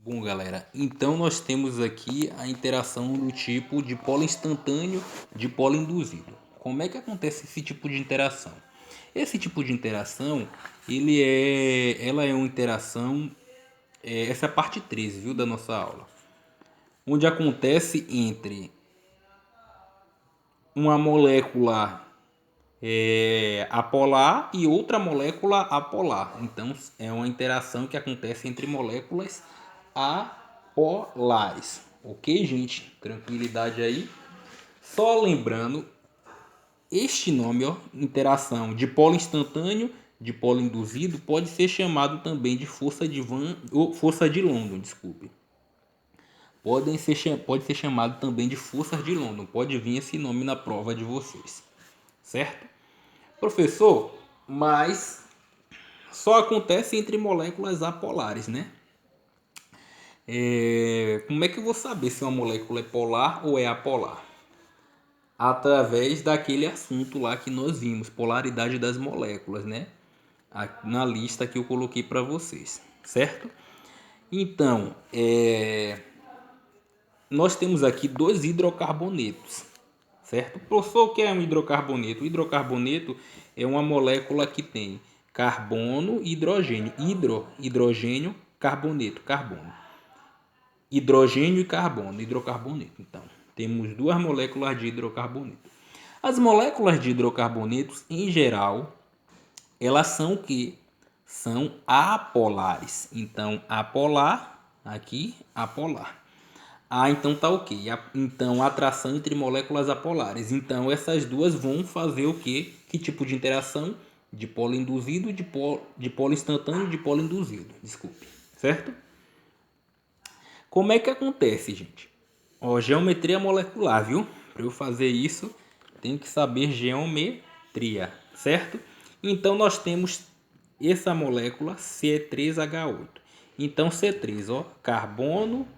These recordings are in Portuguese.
Bom, galera, então nós temos aqui a interação do tipo de polo instantâneo de polo induzido. Como é que acontece esse tipo de interação? Esse tipo de interação, ela é uma interação, essa é a parte 13, viu, da nossa aula, onde acontece entre uma molécula apolar e outra molécula apolar. Então é uma interação que acontece entre moléculas apolares. Ok, gente? Tranquilidade aí. Só lembrando, este nome, ó, interação de polo instantâneo, de polo induzido, pode ser chamado também de força de Van ou força de London, desculpe. Pode ser chamado também de forças de London. Pode vir esse nome na prova de vocês, certo? Professor, mas só acontece entre moléculas apolares, né? Como é que eu vou saber se uma molécula é polar ou é apolar? Através daquele assunto lá que nós vimos, polaridade das moléculas, né? Na lista que eu coloquei para vocês, certo? Então, nós temos aqui dois hidrocarbonetos, certo? Professor, o que é um hidrocarboneto? O hidrocarboneto é uma molécula que tem carbono e hidrogênio. Hidrogênio, carboneto, carbono. Hidrogênio e carbono, hidrocarboneto. Então, temos duas moléculas de hidrocarboneto. As moléculas de hidrocarbonetos, em geral, elas são o quê? São apolares. Então, apolar, aqui, apolar. Então tá ok. Então, atração entre moléculas apolares. Então, essas duas vão fazer o quê? Que tipo de interação? De polo induzido, de polo instantâneo, de polo induzido. Desculpe. Certo? Como é que acontece, gente? Ó, geometria molecular, viu? Para eu fazer isso, tenho que saber geometria, certo? Então, nós temos essa molécula C3H8. Então, C3, ó, carbono,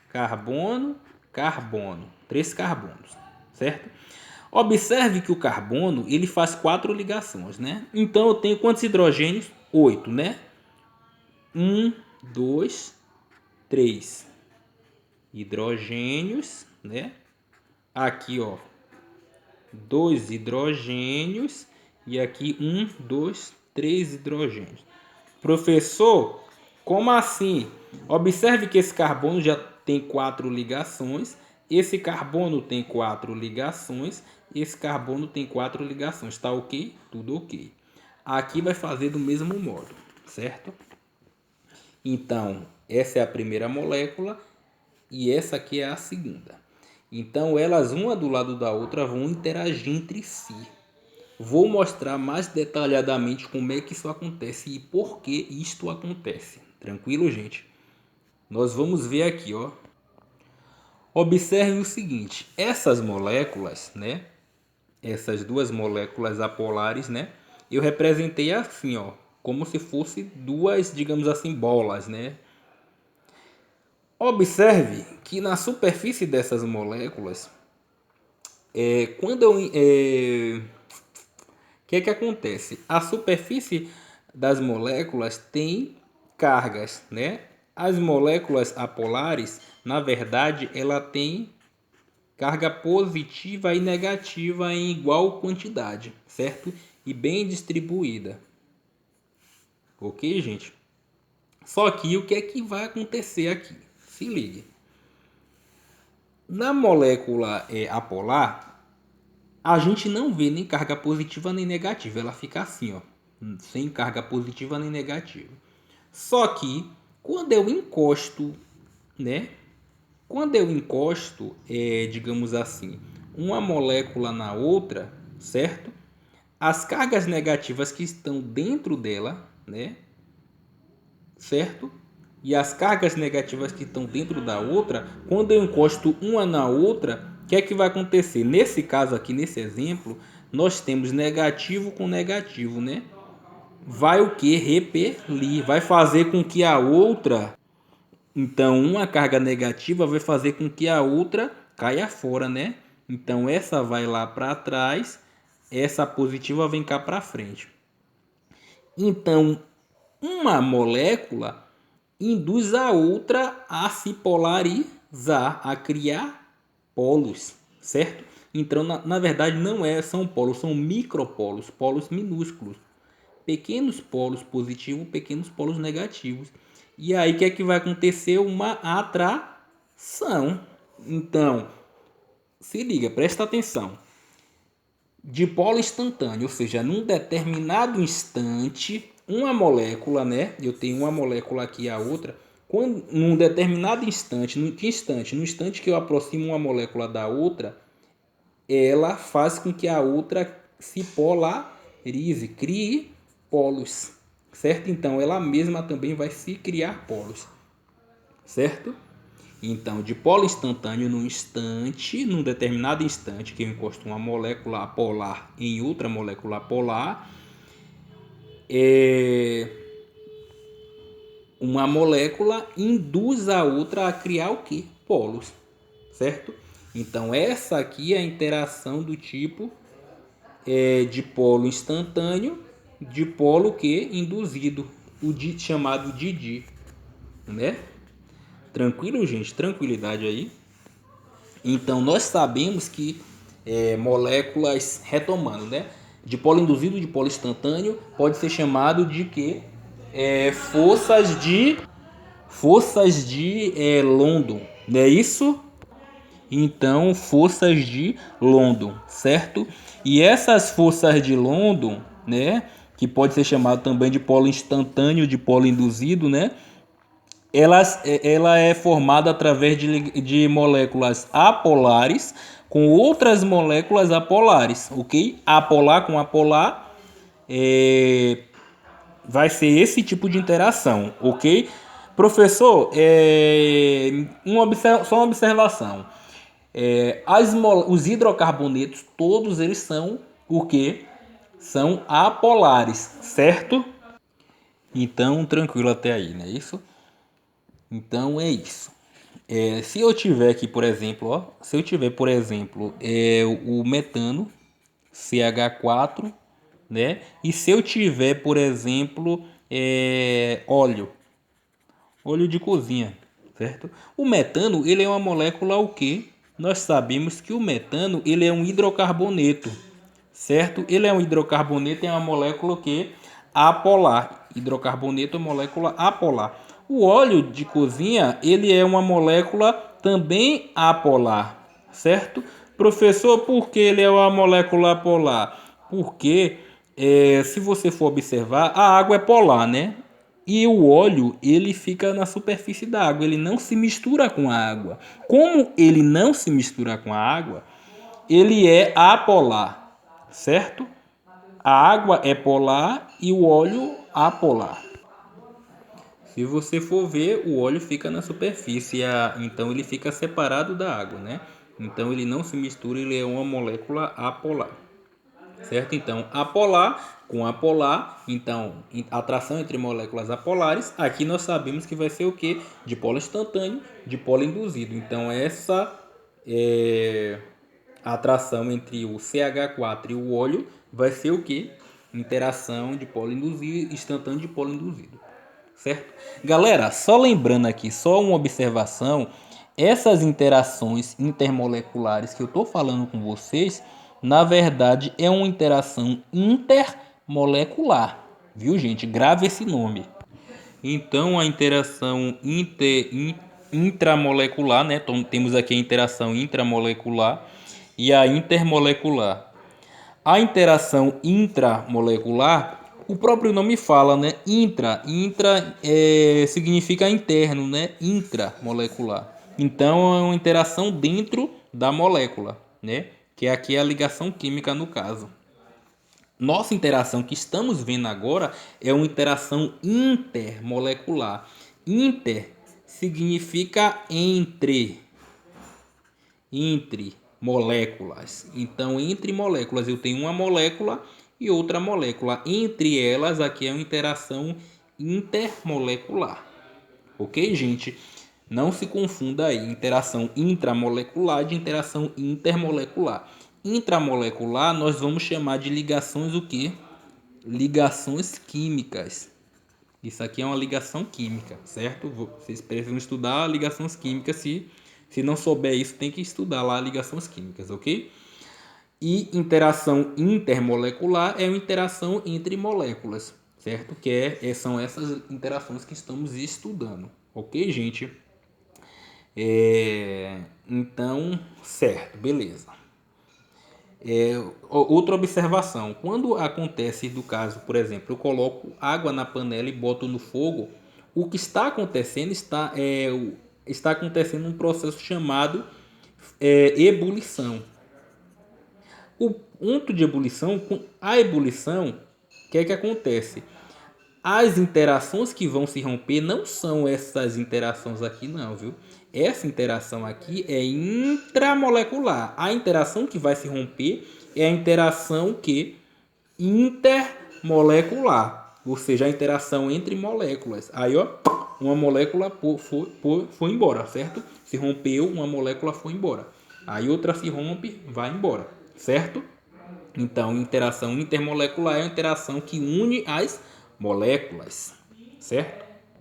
carbono, carbono. 3 carbonos, certo? Observe que o carbono, ele faz 4 ligações, né? Então, eu tenho quantos hidrogênios? 8, né? 1, 2, 3 hidrogênios, né? Aqui, ó, 2 hidrogênios e aqui 1, 2, 3 hidrogênios. Professor, como assim? Observe que esse carbono já tem 4 ligações, esse carbono tem 4 ligações, esse carbono tem 4 ligações. Tá ok? Tudo ok. Aqui vai fazer do mesmo modo, certo? Então, essa é a primeira molécula e essa aqui é a segunda. Então, elas uma do lado da outra vão interagir entre si. Vou mostrar mais detalhadamente como é que isso acontece e por que isto acontece. Tranquilo, gente? Nós vamos ver aqui, ó. Observe o seguinte, essas moléculas, né? Essas duas moléculas apolares, né? Eu representei assim, ó, como se fosse duas, digamos assim, bolas, né? Observe que na superfície dessas moléculas, o que é que acontece? A superfície das moléculas tem cargas, né? As moléculas apolares, na verdade, ela tem carga positiva e negativa em igual quantidade, certo? E bem distribuída. Ok, gente? Só que o que é que vai acontecer aqui? Se ligue. Na molécula apolar, a gente não vê nem carga positiva nem negativa. Ela fica assim, ó, sem carga positiva nem negativa. Só que quando eu encosto, né? Quando eu encosto, digamos assim, uma molécula na outra, certo? As cargas negativas que estão dentro dela, né? Certo? E as cargas negativas que estão dentro da outra, quando eu encosto uma na outra, o que é que vai acontecer? Nesse caso aqui, nesse exemplo, nós temos negativo com negativo, né? Vai o que? Repelir. Vai fazer com que a outra... Então, uma carga negativa vai fazer com que a outra caia fora, né? Então, essa vai lá para trás, essa positiva vem cá para frente. Então, uma molécula, induz a outra a se polarizar, a criar polos, certo? Então, na verdade, não são polos, são micropolos, polos minúsculos. Pequenos polos positivos, pequenos polos negativos. E aí, o que é que vai acontecer? Uma atração. Então, se liga, presta atenção. Dipolo instantâneo, ou seja, num determinado instante, uma molécula, né? Eu tenho uma molécula aqui e a outra. Quando, num determinado instante, no instante que eu aproximo uma molécula da outra, ela faz com que a outra se polarize, crie polos, certo? Então, ela mesma também vai se criar polos, certo? Então, dipolo instantâneo num determinado instante que eu encosto uma molécula polar em outra molécula polar, uma molécula induz a outra a criar o quê? Polos, certo? Então, essa aqui é a interação do tipo dipolo instantâneo, dipolo que induzido, chamado de né? Tranquilo, gente? Tranquilidade aí. Então, nós sabemos que moléculas, retomando, né? Dipolo induzido, dipolo instantâneo, pode ser chamado de quê? Forças de London, não é isso? Então, forças de London, certo? E essas forças de London, né? Que pode ser chamado também de polo instantâneo, de polo induzido, né? Ela é formada através de moléculas apolares com outras moléculas apolares, ok? Apolar com apolar vai ser esse tipo de interação, ok? Professor, só uma observação. Os hidrocarbonetos, todos eles são o quê? São apolares, certo? Então, tranquilo até aí, não é isso? Então é isso. Se eu tiver aqui, por exemplo, o metano, CH4, né? E se eu tiver, por exemplo, óleo de cozinha, certo? O metano, ele é uma molécula o quê? Nós sabemos que o metano, ele é um hidrocarboneto, certo? Ele é um hidrocarboneto, é uma molécula que apolar. Hidrocarboneto é molécula apolar. O óleo de cozinha, ele é uma molécula também apolar, certo? Professor, por que ele é uma molécula apolar? Porque, se você for observar, a água é polar, né? E o óleo, ele fica na superfície da água, ele não se mistura com a água. Como ele não se mistura com a água, ele é apolar, certo? A água é polar e o óleo apolar. Se você for ver, o óleo fica na superfície, então ele fica separado da água, né? Então ele não se mistura, ele é uma molécula apolar, certo? Então apolar com apolar, então atração entre moléculas apolares. Aqui nós sabemos que vai ser o que? Dipolo instantâneo, dipolo induzido. Então essa atração entre o CH4 e o óleo vai ser o que? Interação de polo induzido, instantâneo de polo induzido, certo? Galera, só lembrando aqui, só uma observação, essas interações intermoleculares que eu estou falando com vocês, na verdade é uma interação intermolecular, viu, gente? Grave esse nome. Então, a interação intramolecular, né? Então, temos aqui a interação intramolecular e a intermolecular. A interação intramolecular, o próprio nome fala, né? Intra significa interno, né? Intramolecular. Então, é uma interação dentro da molécula, né? Que aqui é a ligação química no caso. Nossa interação que estamos vendo agora é uma interação intermolecular. Inter significa entre moléculas. Então, entre moléculas eu tenho uma molécula e outra molécula. Entre elas, aqui é uma interação intermolecular. Ok, gente? Não se confunda aí interação intramolecular de interação intermolecular. Intramolecular nós vamos chamar de ligações o quê? Ligações químicas. Isso aqui é uma ligação química, certo? Vocês precisam estudar ligações químicas. Se não souber isso, tem que estudar lá ligações químicas, ok? E interação intermolecular é uma interação entre moléculas, certo? São essas interações que estamos estudando, ok, gente? Então, certo, beleza. Outra observação, quando acontece do caso, por exemplo, eu coloco água na panela e boto no fogo, o que está acontecendo está acontecendo um processo chamado ebulição. O ponto de ebulição, com a ebulição, o que é que acontece? As interações que vão se romper não são essas interações aqui não, viu? Essa interação aqui é intramolecular. A interação que vai se romper é a interação intermolecular, ou seja, a interação entre moléculas. Aí, ó, uma molécula foi embora, certo? Se rompeu, uma molécula foi embora. Aí outra se rompe, vai embora, certo? Então, interação intermolecular é a interação que une as moléculas, certo?